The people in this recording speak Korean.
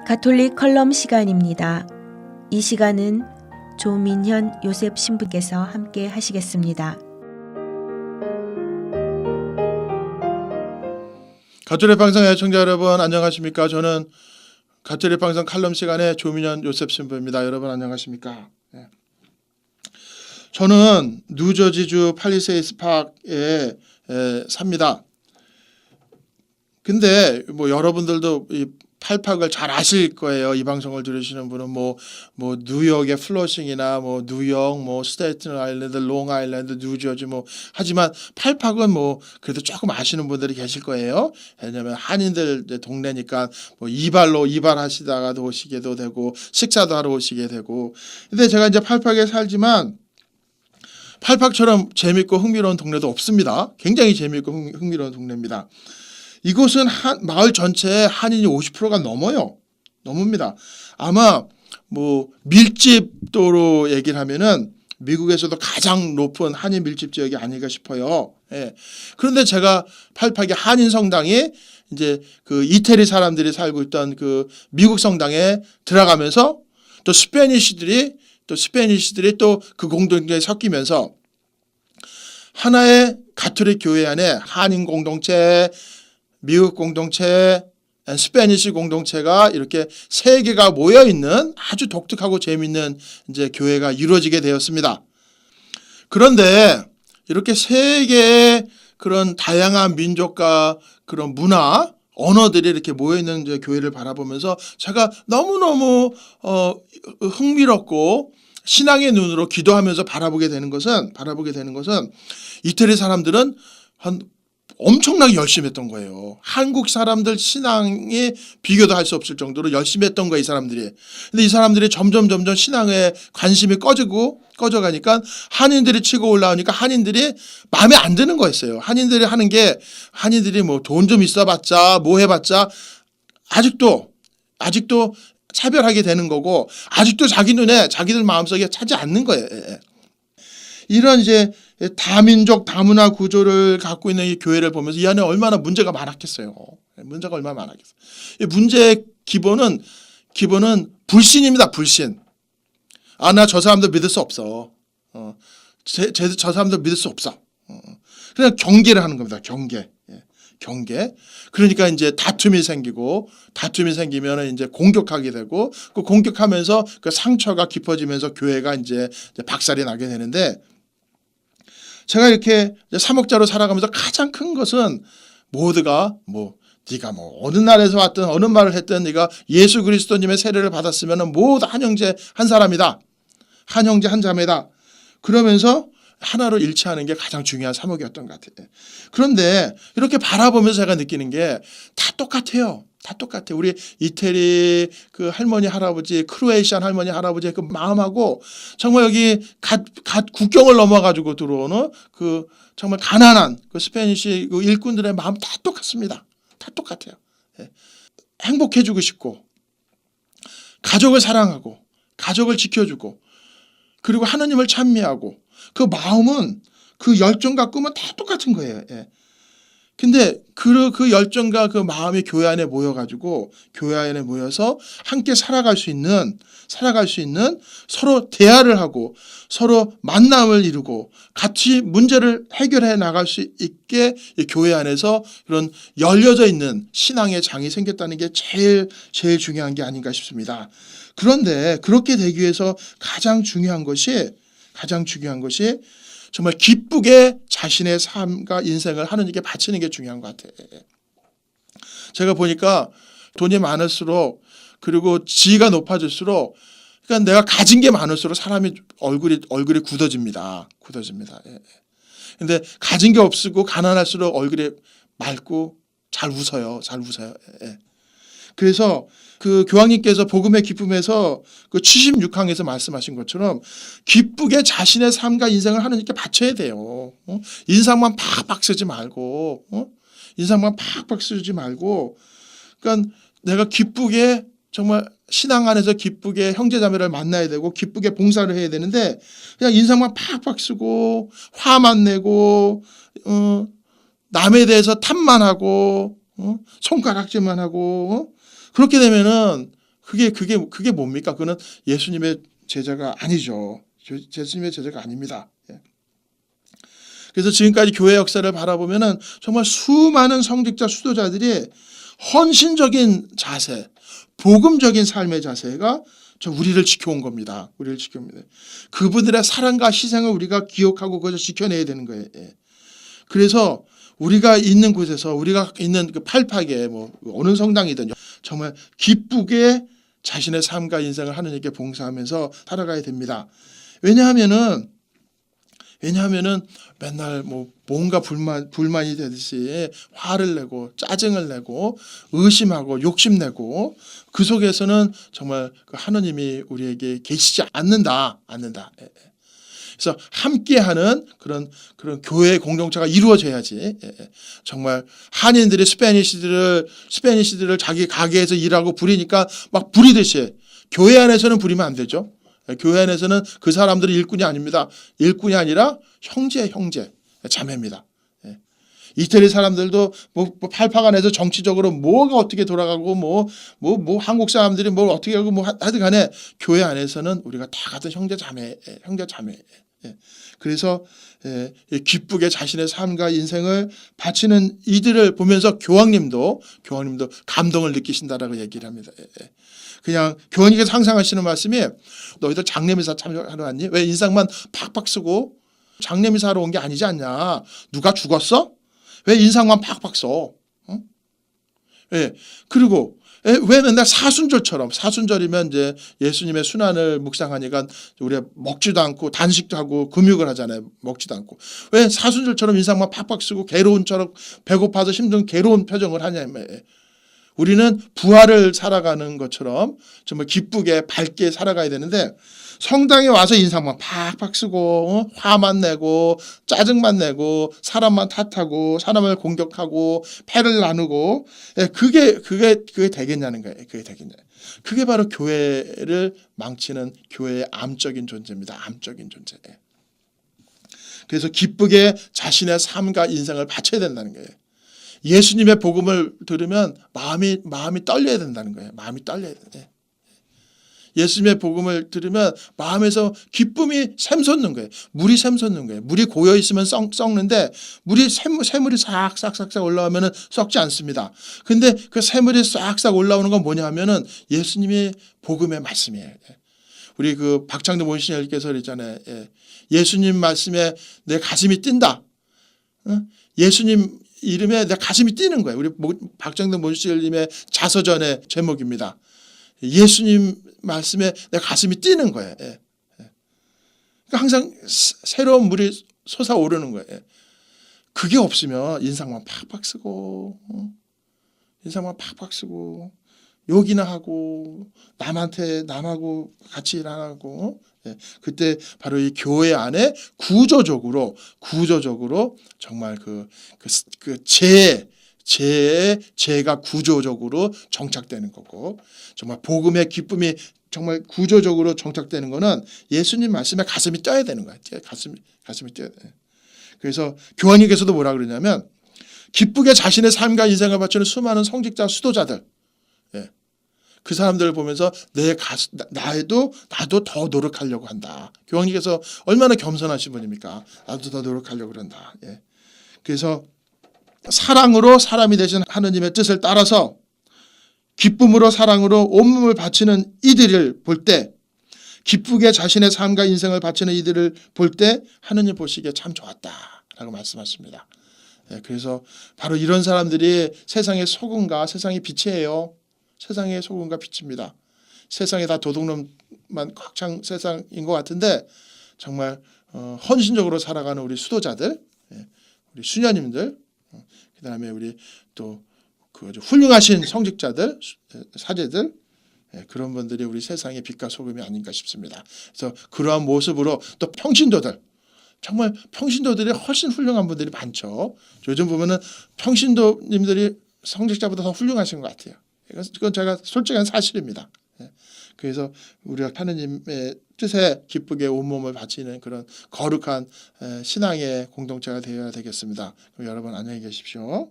가톨릭 컬럼 시간입니다. 이 시간은 조민현 요셉 신부께서 함께 하시겠습니다. 가톨릭 방송 애청자 여러분 안녕하십니까? 저는 가톨릭 방송 칼럼 시간의 조민현 요셉 신부입니다. 여러분 안녕하십니까? 네. 저는 뉴저지주 팔리세이스 파크에 삽니다. 근데 뭐 여러분들도 이 팔팍을 잘 아실 거예요. 이 방송을 들으시는 분은 뭐 뉴욕의 플러싱이나 뭐 뉴욕, 뭐 스테이튼 아일랜드, 롱 아일랜드, 뉴저지 뭐 하지만 팔팍은 뭐 그래도 조금 아시는 분들이 계실 거예요. 왜냐면 한인들 동네니까 뭐 이발하시다가도 오시게도 되고 식사도 하러 오시게 되고. 근데 제가 이제 팔팍에 살지만 팔팍처럼 재밌고 흥미로운 동네도 없습니다. 굉장히 재밌고 흥미로운 동네입니다. 이곳은 마을 전체에 한인이 50%가 넘습니다. 아마 뭐 밀집도로 얘기를 하면은 미국에서도 가장 높은 한인 밀집 지역이 아닐까 싶어요. 예. 그런데 제가 팔팍의 한인 성당이 이제 그 이태리 사람들이 살고 있던 그 미국 성당에 들어가면서 또 스페니시들이 또 그 공동체에 섞이면서 하나의 가톨릭 교회 안에 한인 공동체, 미국 공동체, 스페니시 공동체가 이렇게 세 개가 모여 있는 아주 독특하고 재미있는 이제 교회가 이루어지게 되었습니다. 그런데 이렇게 세 개의 그런 다양한 민족과 그런 문화, 언어들이 이렇게 모여 있는 이제 교회를 바라보면서 제가 너무너무 흥미롭고 신앙의 눈으로 기도하면서 바라보게 되는 것은 이태리 사람들은 엄청나게 열심히 했던 거예요. 한국 사람들 신앙에 비교도 할 수 없을 정도로 열심히 했던 거예요, 이 사람들이. 근데 이 사람들이 점점 신앙에 관심이 꺼져가니까 한인들이 치고 올라오니까 한인들이 마음에 안 드는 거였어요. 한인들이 뭐 돈 좀 있어봤자 뭐 해봤자 아직도 차별하게 되는 거고 아직도 자기 눈에 자기들 마음속에 차지 않는 거예요. 이런 이제 다민족 다문화 구조를 갖고 있는 이 교회를 보면서 이 안에 얼마나 문제가 많았겠어요. 이 문제의 기본은 불신입니다. 불신. 나 저 사람들 믿을 수 없어. 저 사람들 믿을 수 없어. 그냥 경계를 하는 겁니다. 경계. 그러니까 이제 다툼이 생기면 이제 공격하게 되고 그 공격하면서 그 상처가 깊어지면서 교회가 이제 박살이 나게 되는데 제가 이렇게 사목자로 살아가면서 가장 큰 것은 모두가 네가 어느 나라에서 왔든 어느 말을 했든 네가 예수 그리스도님의 세례를 받았으면 모두 한 형제 한 사람이다. 한 형제 한 자매다. 그러면서 하나로 일치하는 게 가장 중요한 사목이었던 것 같아요. 그런데 이렇게 바라보면서 제가 느끼는 게 다 똑같아요. 우리 이태리 그 할머니 할아버지, 크로에이시안 할머니 할아버지의 그 마음하고 정말 여기 국경을 넘어가지고 들어오는 그 정말 가난한 그 스페니시 그 일꾼들의 마음 다 똑같습니다. 다 똑같아요. 행복해지고 싶고 가족을 사랑하고 가족을 지켜주고 그리고 하나님을 찬미하고 그 마음은 그 열정과 꿈은 다 똑같은 거예요. 근데 그 열정과 그 마음이 교회 안에 모여서 함께 살아갈 수 있는 서로 대화를 하고 서로 만남을 이루고 같이 문제를 해결해 나갈 수 있게 이 교회 안에서 그런 열려져 있는 신앙의 장이 생겼다는 게 제일 중요한 게 아닌가 싶습니다. 그런데 그렇게 되기 위해서 가장 중요한 것이 정말 기쁘게 자신의 삶과 인생을 하느님께 바치는 게 중요한 것 같아요. 제가 보니까 돈이 많을수록 그리고 지위가 높아질수록 그러니까 내가 가진 게 많을수록 사람이 얼굴이 굳어집니다. 근데 가진 게 없고 가난할수록 얼굴이 맑고 잘 웃어요. 그래서 그 교황님께서 복음의 기쁨에서 그 76항에서 말씀하신 것처럼 기쁘게 자신의 삶과 인생을 하나님께 바쳐야 돼요. 인상만 팍팍 쓰지 말고 그러니까 내가 기쁘게 정말 신앙 안에서 기쁘게 형제자매를 만나야 되고 기쁘게 봉사를 해야 되는데 그냥 인상만 팍팍 쓰고 화만 내고 남에 대해서 탓만 하고 손가락질만 하고 그렇게 되면은 그게 뭡니까? 그는 예수님의 제자가 아니죠. 예수님의 제자가 아닙니다. 예. 그래서 지금까지 교회 역사를 바라보면은 정말 수많은 성직자 수도자들이 헌신적인 자세, 복음적인 삶의 자세가 우리를 지켜온 겁니다. 우리를 지켜옵니다. 그분들의 사랑과 희생을 우리가 기억하고 그것을 지켜내야 되는 거예요. 예. 그래서 우리가 있는 곳에서 우리가 있는 그 팔팍에 뭐 어느 성당이든 정말 기쁘게 자신의 삶과 인생을 하느님께 봉사하면서 살아가야 됩니다. 왜냐하면은 맨날 뭐 뭔가 불만이 되듯이 화를 내고 짜증을 내고 의심하고 욕심내고 그 속에서는 정말 그 하느님이 우리에게 계시지 않는다. 예. 그래서 함께하는 그런 교회 공동체가 이루어져야지. 예. 정말 한인들이 스페니시들을 자기 가게에서 일하고 부리니까 막 부리듯이 교회 안에서는 부리면 안 되죠. 교회 안에서는 그 사람들이 일꾼이 아닙니다. 일꾼이 아니라 형제, 자매입니다. 예. 이태리 사람들도 뭐 팔팍 안에서 정치적으로 뭐가 어떻게 돌아가고 뭐 한국 사람들이 뭘 어떻게 하고 뭐 하여튼 간에 교회 안에서는 우리가 다 같은 형제, 자매. 예. 그래서 기쁘게 자신의 삶과 인생을 바치는 이들을 보면서 교황님도 감동을 느끼신다라고 얘기를 합니다. 예. 그냥 교황님께서 항상 하시는 말씀이 너희들 장례미사 참여하러 왔니? 왜 인상만 팍팍 쓰고 장례미사 하러 온 게 아니지 않냐? 누가 죽었어? 왜 인상만 팍팍 써? 어? 예. 그리고 왜 맨날 사순절이면 이제 예수님의 순환을 묵상하니까 우리가 먹지도 않고 단식도 하고 금욕을 하잖아요. 먹지도 않고. 왜 사순절처럼 인상만 팍팍 쓰고 괴로운처럼 배고파서 힘든 괴로운 표정을 하냐. 우리는 부활을 살아가는 것처럼 정말 기쁘게 밝게 살아가야 되는데 성당에 와서 인상만 팍팍 쓰고 화만 내고 짜증만 내고 사람만 탓하고 사람을 공격하고 패를 나누고 그게 되겠냐는 거예요. 그게 되겠냐. 그게 바로 교회를 망치는 교회의 암적인 존재입니다. 암적인 존재. 그래서 기쁘게 자신의 삶과 인생을 바쳐야 된다는 거예요. 예수님의 복음을 들으면 마음이 떨려야 된다는 거예요. 마음이 떨려야 돼. 예수님의 복음을 들으면 마음에서 기쁨이 샘솟는 거예요. 물이 샘솟는 거예요. 물이 고여 있으면 썩는데 새물이 싹싹 올라오면은 썩지 않습니다. 근데 그 새물이 싹싹 올라오는 건 뭐냐 하면은 예수님의 복음의 말씀이에요. 우리 그 박창도 원신열께서 그랬잖아요. 예수님 말씀에 내 가슴이 뛴다. 예수님 이름에 내 가슴이 뛰는 거예요. 우리 박정동 모시님의 자서전의 제목입니다. 예수님 말씀에 내 가슴이 뛰는 거예요. 그러니까 항상 새로운 물이 솟아오르는 거예요. 그게 없으면 인상만 팍팍 쓰고 욕이나 하고 남하고 같이 일하고 그때 바로 이 교회 안에 구조적으로 정말 죄가 구조적으로 정착되는 거고 정말 복음의 기쁨이 정말 구조적으로 정착되는 거는 예수님 말씀에 가슴이 뛰어야 되는 거예요. 가슴이 뛰어야 돼. 그래서 교황님께서도 뭐라 그러냐면 기쁘게 자신의 삶과 인생을 바치는 수많은 성직자 수도자들 그 사람들을 보면서 나도 더 노력하려고 한다. 교황님께서 얼마나 겸손하신 분입니까? 나도 더 노력하려고 그런다. 그래서 사랑으로 사람이 되신 하느님의 뜻을 따라서 기쁨으로 사랑으로 온몸을 바치는 이들을 볼 때 기쁘게 자신의 삶과 인생을 바치는 이들을 볼 때 하느님 보시기에 참 좋았다라고 말씀하십니다. 그래서 바로 이런 사람들이 세상의 소금과 세상의 빛이에요. 세상의 소금과 빛입니다. 세상에 다 도둑놈만 꽉 찬 세상인 것 같은데 정말 헌신적으로 살아가는 우리 수도자들, 우리 수녀님들, 그다음에 우리 또 그 훌륭하신 성직자들, 사제들 그런 분들이 우리 세상의 빛과 소금이 아닌가 싶습니다. 그래서 그러한 모습으로 또 평신도들 정말 평신도들이 훨씬 훌륭한 분들이 많죠. 요즘 보면은 평신도님들이 성직자보다 더 훌륭하신 것 같아요. 이건 제가 솔직한 사실입니다. 그래서 우리가 하느님의 뜻에 기쁘게 온몸을 바치는 그런 거룩한 신앙의 공동체가 되어야 되겠습니다. 그럼 여러분 안녕히 계십시오.